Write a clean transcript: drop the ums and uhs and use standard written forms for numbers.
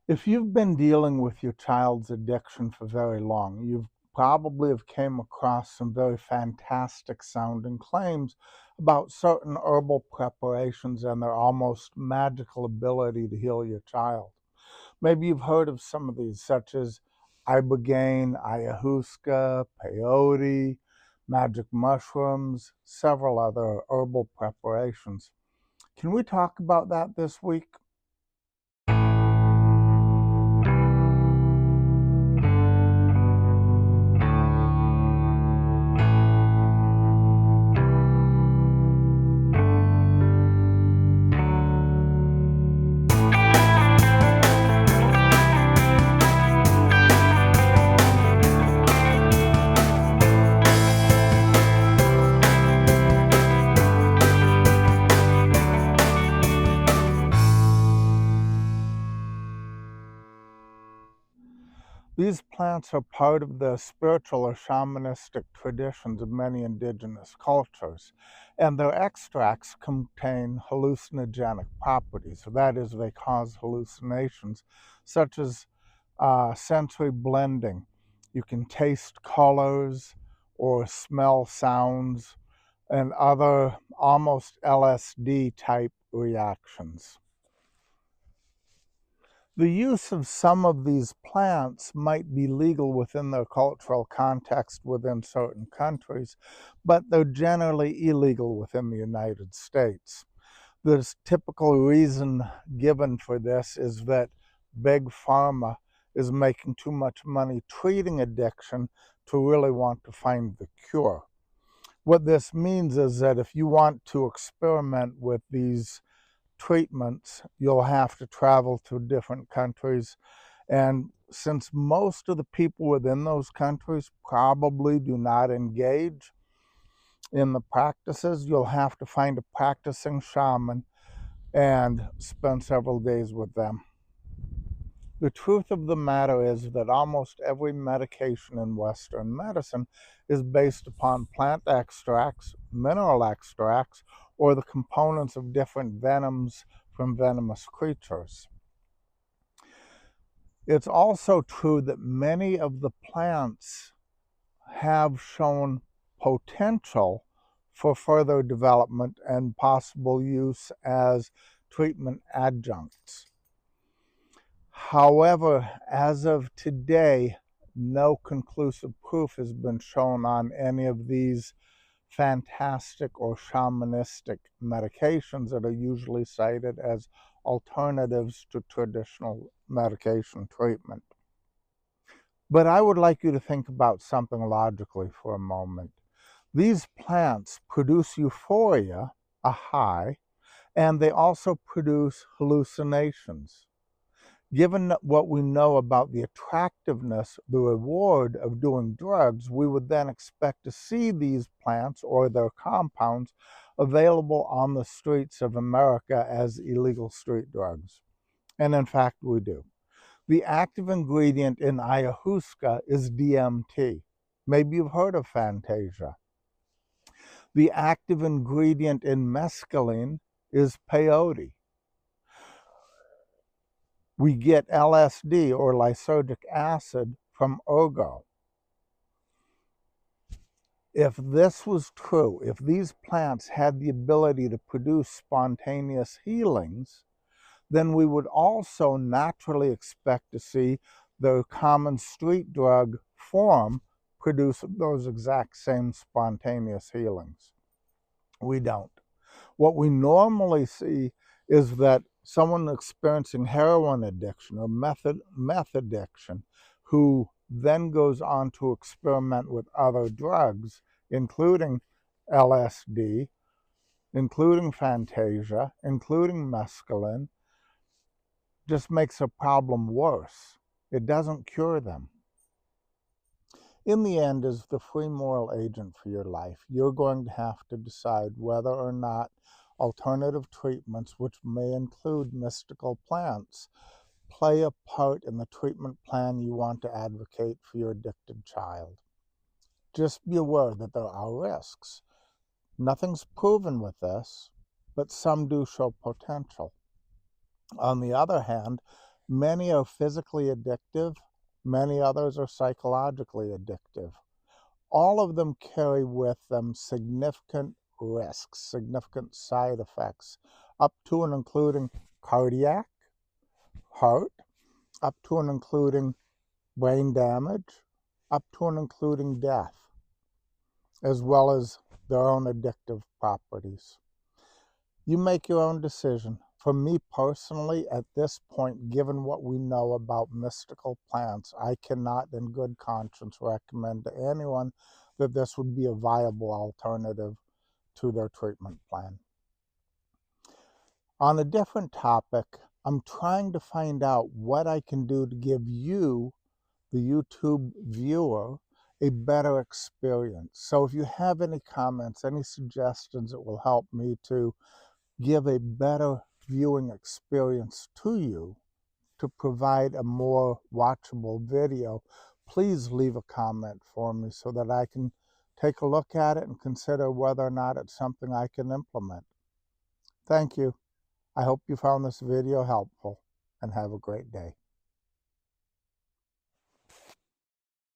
If you've been dealing with your child's addiction for very long, you've probably have came across some very fantastic sounding claims about certain herbal preparations and their almost magical ability to heal your child. Maybe you've heard of some of these, such as Ibogaine, Ayahusca, peyote, magic mushrooms, several other herbal preparations. Can we talk about that this week? These plants are part of the spiritual or shamanistic traditions of many indigenous cultures, and their extracts contain hallucinogenic properties. That is, they cause hallucinations, such as sensory blending. You can taste colors or smell sounds and other almost LSD type reactions. The use of some of these plants might be legal within their cultural context within certain countries, but they're generally illegal within the United States. The typical reason given for this is that big pharma is making too much money treating addiction to really want to find the cure. What this means is that if you want to experiment with these treatments, you'll have to travel to different countries. And since most of the people within those countries probably do not engage in the practices, you'll have to find a practicing shaman and spend several days with them. The truth of the matter is that almost every medication in Western medicine is based upon plant extracts, mineral extracts, or the components of different venoms from venomous creatures. It's also true that many of the plants have shown potential for further development and possible use as treatment adjuncts. However, as of today, no conclusive proof has been shown on any of these fantastic or shamanistic medications that are usually cited as alternatives to traditional medication treatment. But I would like you to think about something logically for a moment. These plants produce euphoria, a high, and they also produce hallucinations. Given what we know about the attractiveness, the reward of doing drugs, we would then expect to see these plants or their compounds available on the streets of America as illegal street drugs. And in fact, we do. The active ingredient in Ayahusca is DMT. Maybe you've heard of Fantasia. The active ingredient in mescaline is peyote. We get LSD or lysergic acid from ergot. If this was true, if these plants had the ability to produce spontaneous healings, then we would also naturally expect to see the common street drug form produce those exact same spontaneous healings. We don't. What we normally see is that someone experiencing heroin addiction or meth addiction who then goes on to experiment with other drugs, including LSD, including Fantasia, including mescaline, just makes a problem worse. It doesn't cure them. In the end, as the free moral agent for your life, you're going to have to decide whether or not alternative treatments, which may include mystical plants, play a part in the treatment plan you want to advocate for your addicted child. Just be aware that there are risks. Nothing's proven with this, but some do show potential. On the other hand, Many are physically addictive, many others are psychologically addictive. All of them carry with them significant risks, significant side effects, up to and including cardiac, heart, up to and including brain damage, up to and including death, as well as their own addictive properties. You make your own decision. For me personally, at this point, given what we know about mystical plants, I cannot in good conscience recommend to anyone that this would be a viable alternative to their treatment plan. On a different topic, I'm trying to find out what I can do to give you, the YouTube viewer, a better experience. So if you have any comments, any suggestions that will help me to give a better viewing experience to you, to provide a more watchable video, please leave a comment for me so that I can take a look at it and consider whether or not it's something I can implement. Thank you. I hope you found this video helpful, and have a great day.